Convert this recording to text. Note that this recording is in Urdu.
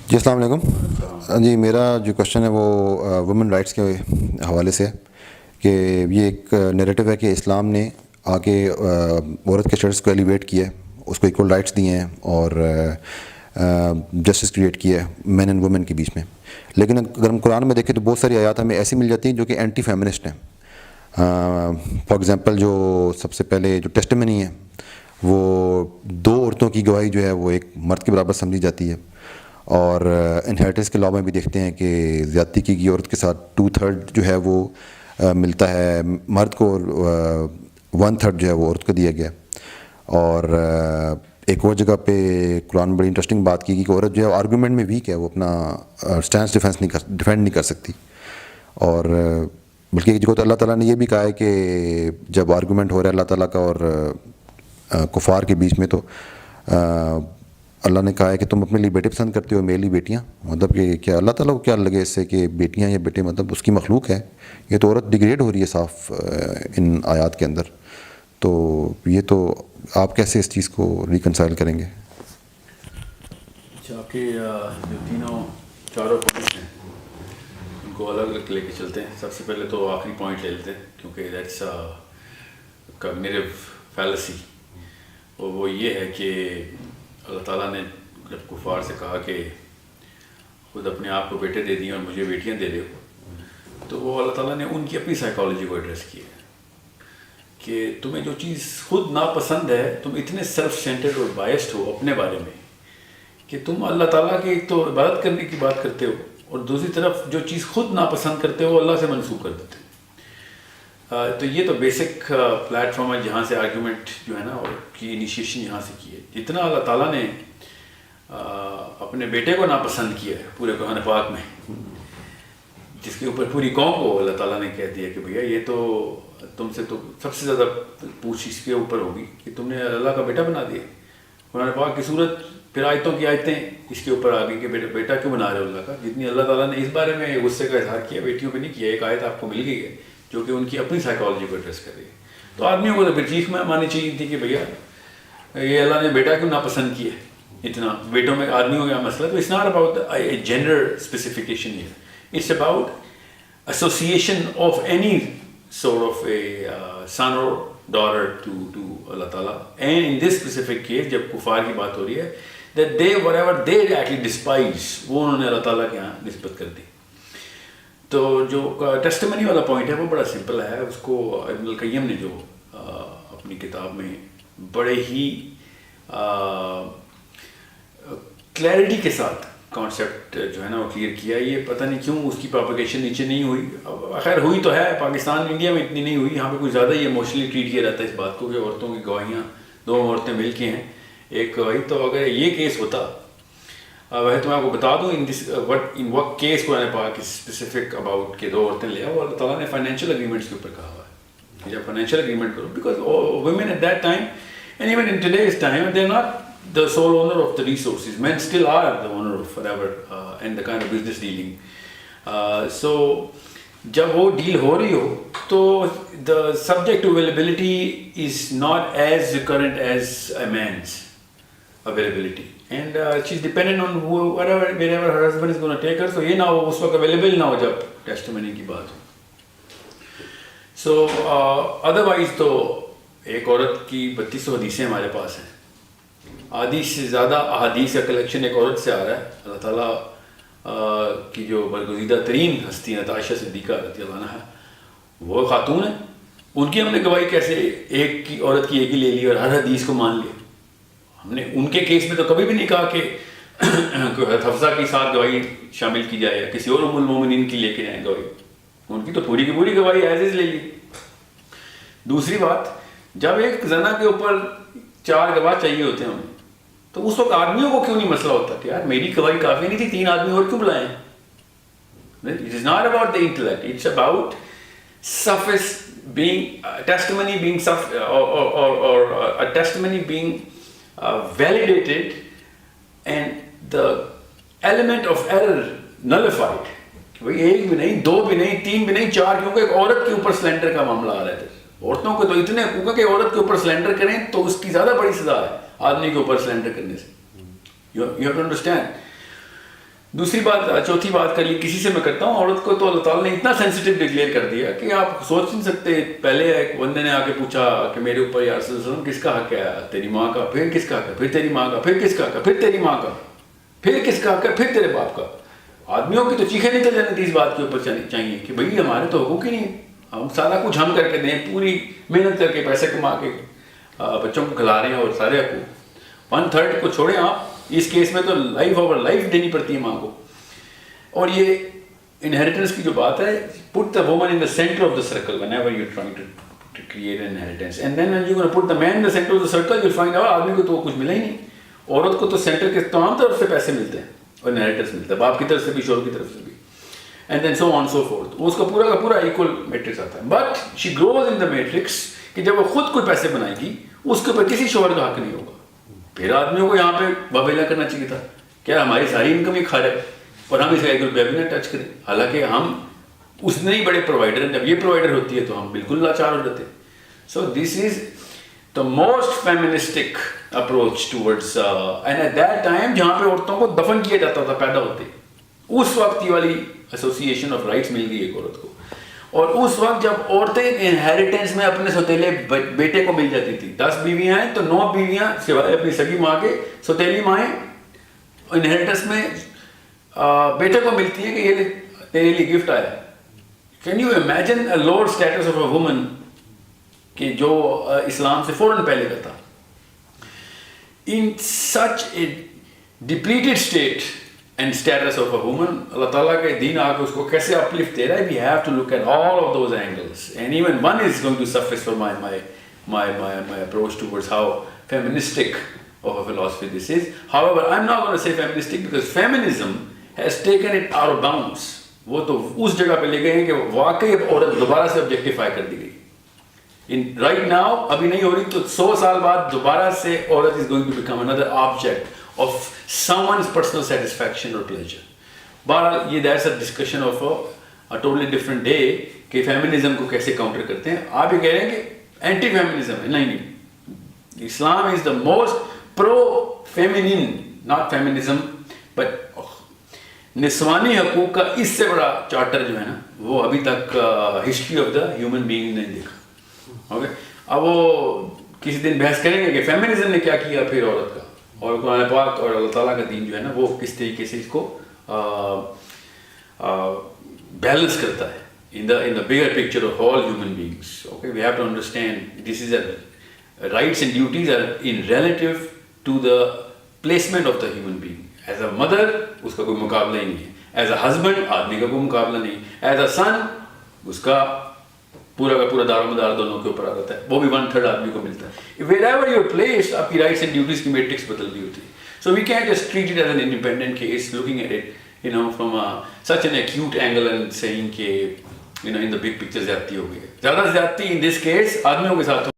جی السلام علیکم جی. میرا جو کوشچن ہے وہ وومن رائٹس کے حوالے سے ہے کہ یہ ایک نیریٹو ہے کہ اسلام نے آ کے عورت کے اسٹیٹس کو ایلیویٹ کیا ہے, اس کو ایکول رائٹس دیے ہیں اور جسٹس کریٹ کیا ہے مین اینڈ وومن کے بیچ میں. لیکن اگر ہم قرآن میں دیکھیں تو بہت ساری آیات ہمیں ایسی مل جاتی ہیں جو کہ اینٹی فیمنسٹ ہیں. فار ایگزامپل جو سب سے پہلے جو ٹیسٹمنی ہے وہ 2 عورتوں کی گواہی جو ہے وہ ایک مرد کے برابر سمجھی جاتی ہے. اور انہیریٹنس کے لاء میں بھی دیکھتے ہیں کہ زیادتی کی گئی عورت کے ساتھ 2/3 جو ہے وہ ملتا ہے مرد کو, اور 1/3 جو ہے وہ عورت کو دیا گیا. اور ایک اور جگہ پہ قرآن بڑی انٹرسٹنگ بات کی کہ عورت جو ہے آرگومنٹ میں ویک ہے, وہ اپنا اسٹینس ڈیفینڈ نہیں کر سکتی. اور بلکہ ایک جگہ تو اللہ تعالیٰ نے یہ بھی کہا ہے کہ جب آرگومنٹ ہو رہا ہے اللہ تعالیٰ کا اور کفار کے بیچ میں, تو اللہ نے کہا ہے کہ تم اپنے لیے بیٹے پسند کرتے ہو, میرے لیے بیٹیاں. مطلب کہ کیا اللہ تعالیٰ کو کیا لگے اس سے کہ بیٹیاں یا بیٹے مطلب اس کی مخلوق ہے, یہ تو عورت ڈیگریڈ ہو رہی ہے صاف ان آیات کے اندر. تو یہ تو آپ کیسے اس چیز کو ریکنسائل کریں گے؟ اچھا, آپ کے جو چاروں پوائنٹس ہیں ان کو الگ الگ لے کے چلتے ہیں. سب سے پہلے تو آخری پوائنٹ لے لیتے ہیں کیونکہ دیٹس کاگنیٹو فیلسی, اور وہ یہ ہے کہ اللہ تعالیٰ نے جب کفار سے کہا کہ خود اپنے آپ کو بیٹے دے دیے اور مجھے بیٹیاں دے دے, تو وہ اللہ تعالیٰ نے ان کی اپنی سائیکالوجی کو ایڈریس کیا کہ تمہیں جو چیز خود ناپسند ہے, تم اتنے سیلف سینٹرڈ اور بائسڈ ہو اپنے بارے میں کہ تم اللہ تعالیٰ کی ایک تو عبادت کرنے کی بات کرتے ہو, اور دوسری طرف جو چیز خود ناپسند کرتے ہو اللہ سے منسوخ کر دیتے ہو. تو یہ تو بیسک پلیٹ فارم ہے جہاں سے آرگیومنٹ جو ہے نا کی انیشیشن یہاں سے کی ہے. جتنا اللہ تعالیٰ نے اپنے بیٹے کو ناپسند کیا ہے پورے قرآن پاک میں, جس کے اوپر پوری قوم کو اللہ تعالیٰ نے کہہ دیا کہ بھیا یہ تو تم سے تو سب سے زیادہ پوچھ اس کے اوپر ہوگی کہ تم نے اللہ کا بیٹا بنا دیا. قرآن پاک کی صورت پھر آیتوں کی آیتیں اس کے اوپر آ گئی کہ بیٹا کیوں بنا رہے ہو اللہ کا. جتنی اللہ تعالیٰ نے اس بارے میں غصے کا اظہار کیا بیٹیوں پہ نہیں کیا. ایک آیت آپ کو مل گئی ہے جو کہ ان کی اپنی سائیکالوجی کو ایڈریس کر رہی ہے. تو آدمیوں کو تو پھر چیخ میں مانی چاہیے تھی کہ بھیا یہ اللہ نے بیٹا کیوں ناپسند کیا ہے, اتنا بیٹوں میں آدمیوں کا مسئلہ. تو it's not about gender specification here, it's about association of any sort of a son or daughter to Allah Ta'ala. And in this specific case جب کفار کی بات ہو رہی ہے that they whatever they actually despise وہ انہوں نے اللہ تعالیٰ کے یہاں نسبت کر دی. تو جو ٹیسٹمنی والا پوائنٹ ہے وہ بڑا سمپل ہے. اس کو ابن القیم نے جو اپنی کتاب میں بڑے ہی کلیئرٹی کے ساتھ کانسیپٹ جو ہے نا وہ کلیئر کیا. یہ پتہ نہیں کیوں اس کی پروپیگیشن نیچے نہیں ہوئی. خیر ہوئی تو ہے, پاکستان انڈیا میں اتنی نہیں ہوئی, یہاں پہ کچھ زیادہ ہی ایموشنلی ٹریٹ کیا جاتا ہے اس بات کو کہ عورتوں کی گواہیاں 2 عورتیں مل کے ہیں ایک گواہی. تو اگر یہ کیس ہوتا, ویسے تو میں آپ کو بتا دوں ان وٹ کیس قرآن پاک اسپیسیفک اباؤٹ کہ 2 عورتیں لے آؤ, اور اللہ تعالیٰ نے فائنینشیل اگریمنٹس کے اوپر کہا ہوا ہے کہ جب فائنینشیل اگریمنٹ کرو, because women at that time and even in today's time they are not the sole owner of the resources. Men still are the owner of whatever and the kind of business dealing. So jab wo deal ho rahi ho to the subject availability is not as current as a man's availability, and she's dependent on wherever her husband is going to take her. So ye na ho us waqt available na ho jab testimony ki baat ho. So otherwise to ایک عورت کی 3200 حدیثیں ہمارے پاس ہیں. آدھی سے زیادہ احادیث کا کلیکشن ایک عورت سے آ رہا ہے. اللہ تعالیٰ کی جو برگزیدہ ترین ہستی ہیں عائشہ صدیقہ رضی اللہ عنہا, وہ خاتون ہیں. ان کی ہم نے گواہی کیسے ایک کی عورت کی ایک ہی لے لی اور ہر حدیث کو مان لیا. ہم نے ان کے کیس میں تو کبھی بھی نہیں کہا کہ حضرت حفصہ کی ساتھ گواہی شامل کی جائے یا کسی اور ام المومنین کی لے کے جائیں گواہی. ان کی تو پوری کی پوری گواہی ایز از لے لی. دوسری بات, جب ایک زنا کے اوپر 4 گواہ چاہیے ہوتے ہیں ہمیں, تو اس وقت آدمیوں کو کیوں نہیں مسئلہ ہوتا کہ یار میری گواہی کافی نہیں تھی, 3 آدمی اور کیوں بلائیں. It is not about the intellect, it's about suffice being testimony being or a testimony being validated and the element of error nullified. بھائی 1 بھی نہیں, 2 بھی نہیں, 3 بھی نہیں, 4, کیونکہ ایک عورت کے اوپر سلینڈر کا معاملہ آ رہا ہے. عورتوں کو تو اتنے حقوق ہے کہ عورت کے اوپر سلینڈر کریں تو اس کی زیادہ بڑی سزا ہے آدمی کے اوپر سلینڈر کرنے سے. You have to understand. دوسری بات, چوتھی بات کر لی کسی سے میں کرتا ہوں, عورت کو تو اللہ تعالیٰ نے اتنا سینسٹیو ڈکلیئر کر دیا کہ آپ سوچ نہیں سکتے. پہلے ایک بندے نے آ کے پوچھا کہ میرے اوپر یا رسول اللہ علیہ وسلم کس کا حق ہے؟ تیری ماں کا. پھر کس کا حق ہے؟ پھر تیری ماں کا. پھر کس کا حق ہے؟ پھر تیری ماں کا. پھر کس کا حق ہے؟ پھر تیرے باپ کا. آدمیوں کی تو چیخیں نکل جانے تھی اس بات کے اوپر چاہیے کہ بھئی ہمارے تو حقوق ہی نہیں, ہم سارا کچھ ہم کر کے دیں, پوری محنت کر کے پیسے کما کے بچوں کو کھلا رہے ہیں, اور سارے حقوق 1/3 کو چھوڑیں آپ, اس کیس میں تو لائف اوور لائف دینی پڑتی ہے ماں کو. اور یہ انہیریٹنس کی جو بات ہے, put the woman in the center of the circle whenever you're trying to create an inheritance, and then when you're going to put the man in the center of the circle, you'll find out آدمی کو تو کچھ ملا ہی نہیں. عورت کو تو سینٹر کے تمام طرف سے پیسے ملتے ہیں اور انہیریٹنس ملتا ہے, باپ کی طرف سے بھی شوہر کی طرف سے بھی, and then so on so forth. اس کا پورا ایکول میٹرکس آتا ہے. But she grows in the matrix کہ جب وہ خود کوئی پیسے بنائے گی اس کے اوپر کسی شوہر کا حق نہیں ہوگا. پھر آدمیوں کو یہاں پہ بابیلا کرنا چاہیے تھا, کیا ہماری ساری انکم ہی کھا رہے اور ہم اس کا ایک روپیہ بھی نہ ٹچ کریں, حالانکہ ہم اس نے ہی بڑے پرووائڈر ہیں. جب یہ پرووائڈر ہوتی ہے تو ہم بالکل لاچار ہو جاتے ہیں. سو دس از the most feministic approach towards and at that time جہاں پہ عورتوں کو دفن کیا جاتا تھا پیدا ہوتے, اس وقت یہ والی ایسوسیشن آف رائٹس مل گئی ایک عورت کو. اور اس وقت جب عورتیں انہیریٹنس میں اپنے سوتیلے بیٹے کو مل جاتی تھی, 10 بیویاں ہیں تو 9 بیویاں سوائے اپنی سگی ماں کے سوتیلی مائیں انہیریٹنس میں بیٹے کو ملتی ہے کہ یہ تیرے لیے گفٹ آیا. Can you imagine a lower status of a woman کہ جو اسلام سے فوراً پہلے کا تھا. In such a depleted state and status of a woman, Allah Ta'ala کے دین آ کے اس کو کیسے اپلفٹ دے رہا ہے. We have to look at all of those angles, and even one is going to surface for my approach towards how feministic of a philosophy this is. However, I'm not going to say feministic because feminism has taken it out of bounds. وہ تو اس جگہ پہ لے گئے ہیں کہ واقعی اب عورت دوبارہ سے آبجیکٹیفائی کر دی گئی. Right now ابھی نہیں ہو رہی تو 100 سال بعد دوبارہ سے عورت is going to become another object of someone's personal satisfaction or pleasure. بہرحال یہ that's a discussion of a totally different day کہ فیمنزم کو کیسے کاؤنٹر کرتے ہیں. آپ یہ کہہ رہے ہیں کہ اینٹی فیمنزم ہے, نہیں, اسلام از the most pro-feminine, not feminism, but نسوانی حقوق کا اس سے بڑا چارٹر جو ہے نا وہ ابھی تک history of the human being نہیں دیکھا. اوکے, اب وہ کسی دن بحث کریں گے کہ فیمنزم نے کیا کیا پھر عورت کا, اور قرآن پاک اور اللہ تعالیٰ کا دین جو ہے نا وہ کس طریقے سے اس کو بیلنس کرتا ہے in the bigger picture of all human beings. Okay, we have to understand this is a rights and duties are in relative to the placement of the human being. As a mother اس کا کوئی مقابلہ ہی نہیں ہے, as a husband آدمی کا کوئی مقابلہ نہیں, as a son اس کا پورا کا پورا دار و مدار دونوں کے اوپر آ جاتا ہے, وہ بھی 1/3 آدمی کو ملتا ہے. wherever you're placed آپ کی رائٹس اینڈ ڈیوٹیز کی میٹرکس بدل دی ہوتی ہے. so we can't just treat it as an independent case looking at it from such an acute angle and saying کہ in the big picture زیادتی ہو گئی ہے. زیادہ زیادتی in this case آدمیوں کے ساتھ